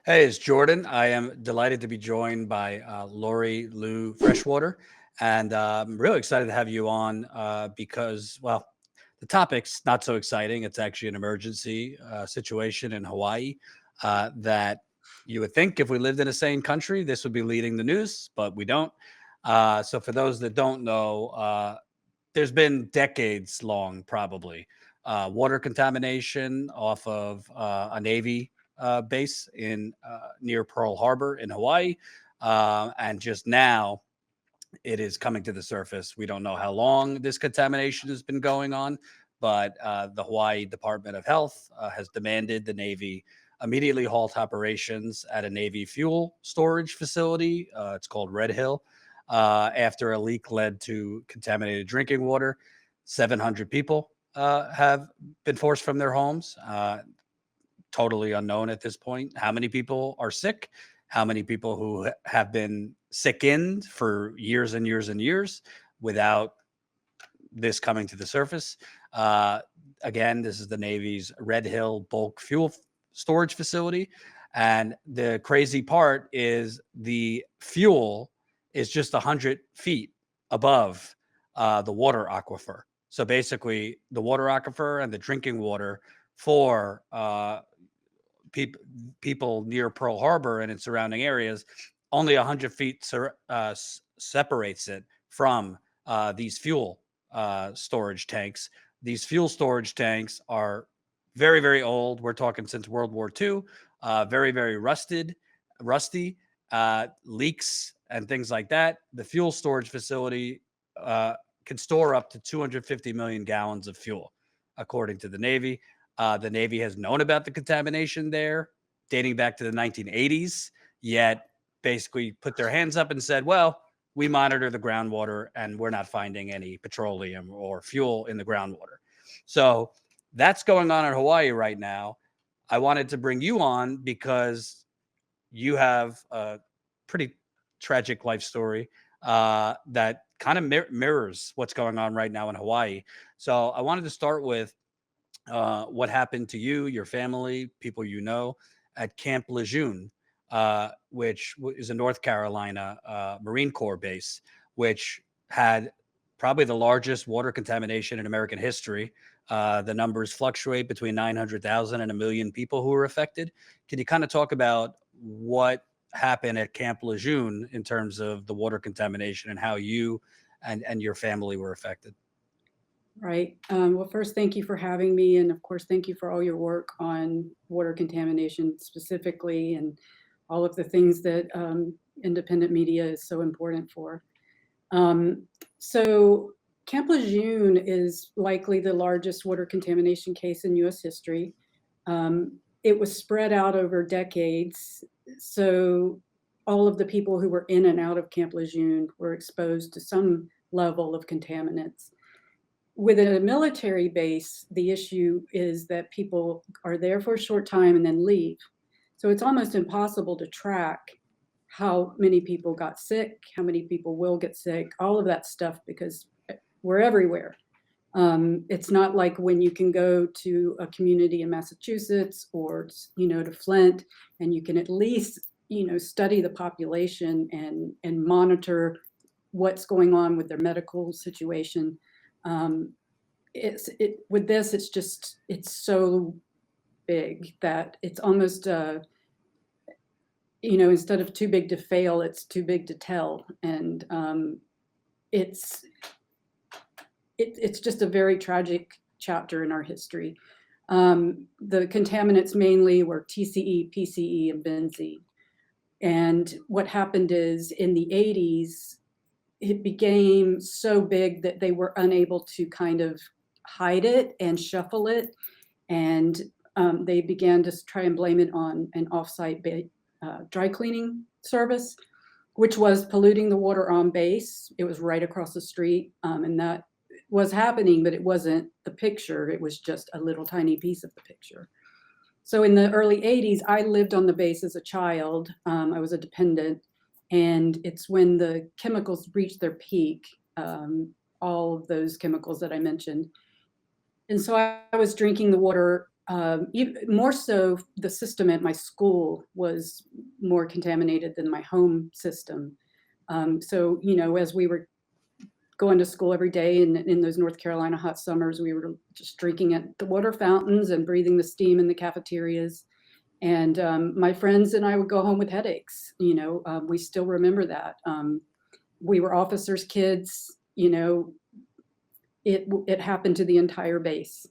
Hey, it's Jordan. I am delighted to be joined by Lori Lou Freshwater, and I'm really excited to have you on because, well, the topic's not so exciting. It's actually an emergency situation in Hawaii that you would think if we lived in a sane country, this would be leading the news, but we don't. So, for those that don't know, there's been decades long, probably, water contamination off of a Navy base in near Pearl Harbor in Hawaii. And just now it is coming to the surface. We don't know how long this contamination has been going on, but the Hawaii Department of Health has demanded the Navy immediately halt operations at a Navy fuel storage facility. It's called Red Hill. After a leak led to contaminated drinking water, 700 people have been forced from their homes. Totally unknown at this point how many people are sick, how many people who have been sickened for years and years and years without this coming to the surface. Uh, Again, this is the Navy's Red Hill bulk fuel storage facility. And the crazy part is the fuel is just 100 feet above the water aquifer. So basically, the water aquifer and the drinking water for people people near Pearl Harbor and its surrounding areas, only 100 feet separates it from these fuel storage tanks. These fuel storage tanks are very, very old. We're talking since World War II, very, very rusty, leaks and things like that. The fuel storage facility can store up to 250 million gallons of fuel, according to the Navy. The Navy has known about the contamination there dating back to the 1980s, yet basically put their hands up and said, well, we monitor the groundwater and we're not finding any petroleum or fuel in the groundwater. So that's going on in Hawaii right now. I wanted to bring you on because you have a pretty tragic life story that kind of mirrors what's going on right now in Hawaii. So I wanted to start with what happened to you, your family, people you know at Camp Lejeune, which is a North Carolina Marine Corps base, which had probably the largest water contamination in American history. The numbers fluctuate between 900,000 and a million people who were affected. Can you kind of talk about what happened at Camp Lejeune in terms of the water contamination and how you and your family were affected? Right. Well, first, thank you for having me. And of course, thank you for all your work on water contamination specifically and all of the things that independent media is so important for. Um, so, Camp Lejeune is likely the largest water contamination case in US history. It was spread out over decades. So, all of the people who were in and out of Camp Lejeune were exposed to some level of contaminants. With a military base, the issue is that people are there for a short time and then leave. So it's almost impossible to track how many people got sick, how many people will get sick, all of that stuff, because we're everywhere. It's not like when you can go to a community in Massachusetts or to Flint, and you can at least study the population and monitor what's going on with their medical situation. um, with this, it's so big that it's almost instead of too big to fail, it's too big to tell. And it's it's just a very tragic chapter in our history. The contaminants mainly were TCE, PCE, and benzene. And what happened is in the 80s, it became so big that they were unable to kind of hide it and shuffle it. And they began to try and blame it on an offsite dry cleaning service, which was polluting the water on base. It was right across the street. And that was happening, but it wasn't the picture. It was just a little tiny piece of the picture. So in the early 80s, I lived on the base as a child. I was a dependent. And it's when the chemicals reach their peak, all of those chemicals that I mentioned. And so I was drinking the water more so, the system at my school was more contaminated than my home system. So, as we were going to school every day in those North Carolina hot summers, we were just drinking at the water fountains and breathing the steam in the cafeterias. And my friends and I would go home with headaches. We still remember that. We were officers' kids. It happened to the entire base.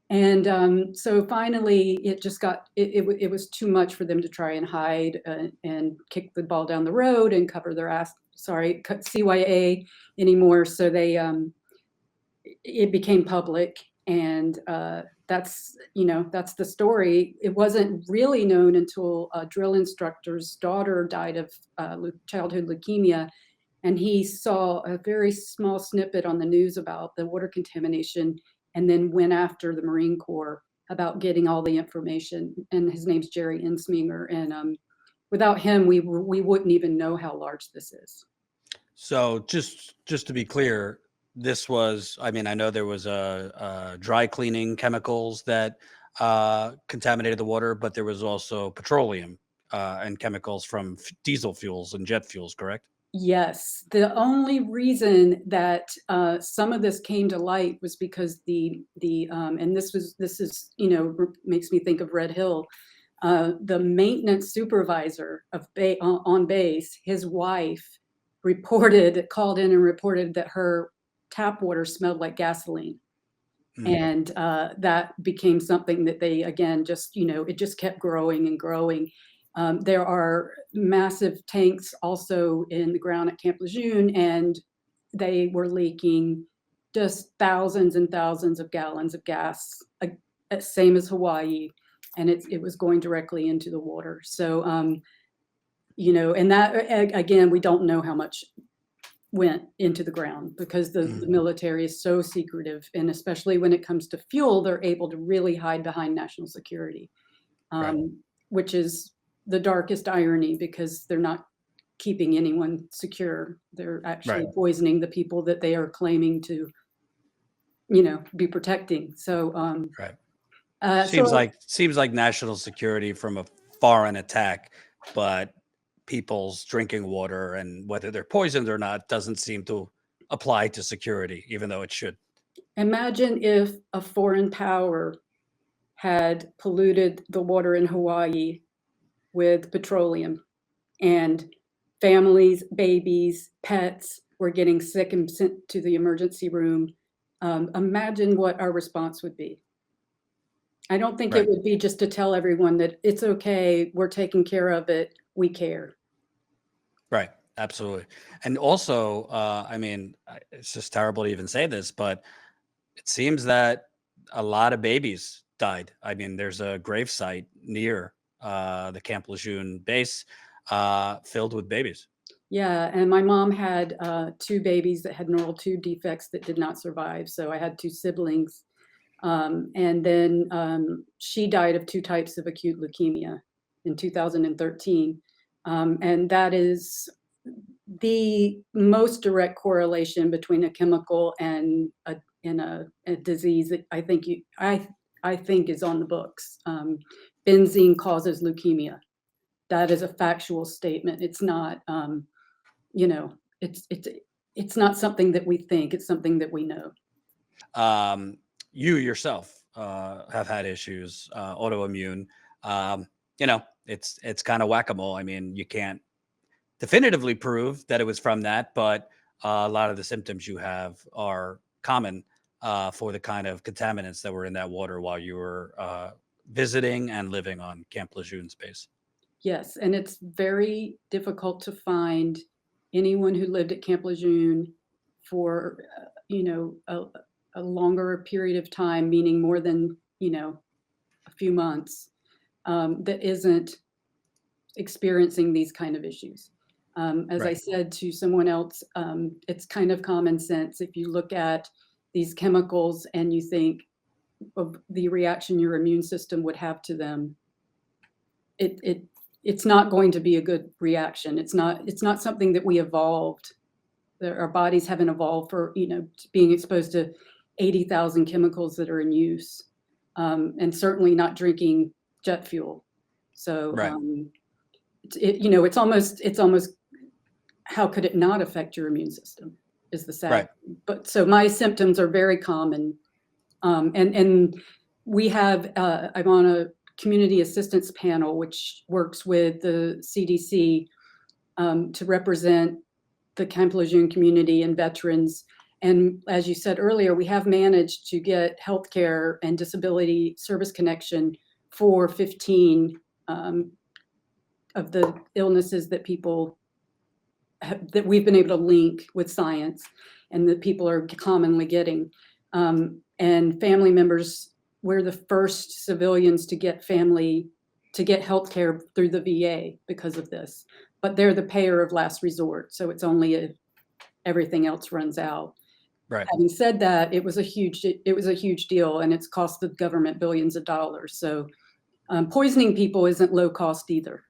And so finally, it just it was too much for them to try and hide and kick the ball down the road and cover their ass. Sorry, CYA anymore. So it became public, and that's the story. It wasn't really known until a drill instructor's daughter died of childhood leukemia, and he saw a very small snippet on the news about the water contamination, and then went after the Marine Corps about getting all the information. And his name's Jerry Insminger, and without him, we wouldn't even know how large this is. So just to be clear, this was, I mean, I know there was a dry cleaning chemicals that contaminated the water, but there was also petroleum and chemicals from diesel fuels and jet fuels, correct? Yes, the only reason that some of this came to light was because and this is makes me think of Red Hill. The maintenance supervisor on base, his wife called in and reported that her tap water smelled like gasoline. And that became something that they, again, it just kept growing and growing. There are massive tanks also in the ground at Camp Lejeune, and they were leaking just thousands and thousands of gallons of gas, same as Hawaii, and it was going directly into the water. So, and that, again, we don't know how much went into the ground because the military is so secretive, and especially when it comes to fuel, they're able to really hide behind national security, which is the darkest irony, because they're not keeping anyone secure. They're actually poisoning the people that they are claiming to, be protecting. So, seems like national security from a foreign attack, but people's drinking water and whether they're poisoned or not doesn't seem to apply to security, even though it should. Imagine if a foreign power had polluted the water in Hawaii with petroleum, and families, babies, pets were getting sick and sent to the emergency room. Imagine what our response would be. I don't think it would be just to tell everyone that it's okay, we're taking care of it, we care. Right. Absolutely. And also, I mean, it's just terrible to even say this, but it seems that a lot of babies died. I mean, there's a gravesite near the Camp Lejeune base filled with babies. Yeah, and my mom had 2 babies that had neural tube defects that did not survive. So I had 2 siblings. And then she died of 2 types of acute leukemia in 2013. And that is the most direct correlation between a chemical and a disease that I think is on the books. Benzene causes leukemia. That is a factual statement. It's not, it's not something that we think. It's something that we know. You yourself have had issues, autoimmune. It's kind of whack-a-mole. I mean, you can't definitively prove that it was from that, but a lot of the symptoms you have are common for the kind of contaminants that were in that water while you were visiting and living on Camp Lejeune space. Yes, and it's very difficult to find anyone who lived at Camp Lejeune for, a longer period of time, meaning more than, a few months, that isn't experiencing these kind of issues. As I said to someone else, it's kind of common sense. If you look at these chemicals and you think of the reaction your immune system would have to them, it's not going to be a good reaction. It's not something that we evolved. Our bodies haven't evolved for, being exposed to 80,000 chemicals that are in use. and certainly not drinking jet fuel. So, Right. it's almost how could it not affect your immune system is the sad Right. thing. But so my symptoms are very common. And we have, I'm on a community assistance panel, which works with the CDC to represent the Camp Lejeune community and veterans. And as you said earlier, we have managed to get healthcare and disability service connection for 15 of the illnesses that people that we've been able to link with science and that people are commonly getting. And family members, we're the first civilians to get healthcare through the VA because of this. But they're the payer of last resort. So it's only if everything else runs out. Right. Having said that, it was a huge deal, and it's cost the government billions of dollars. So poisoning people isn't low cost either.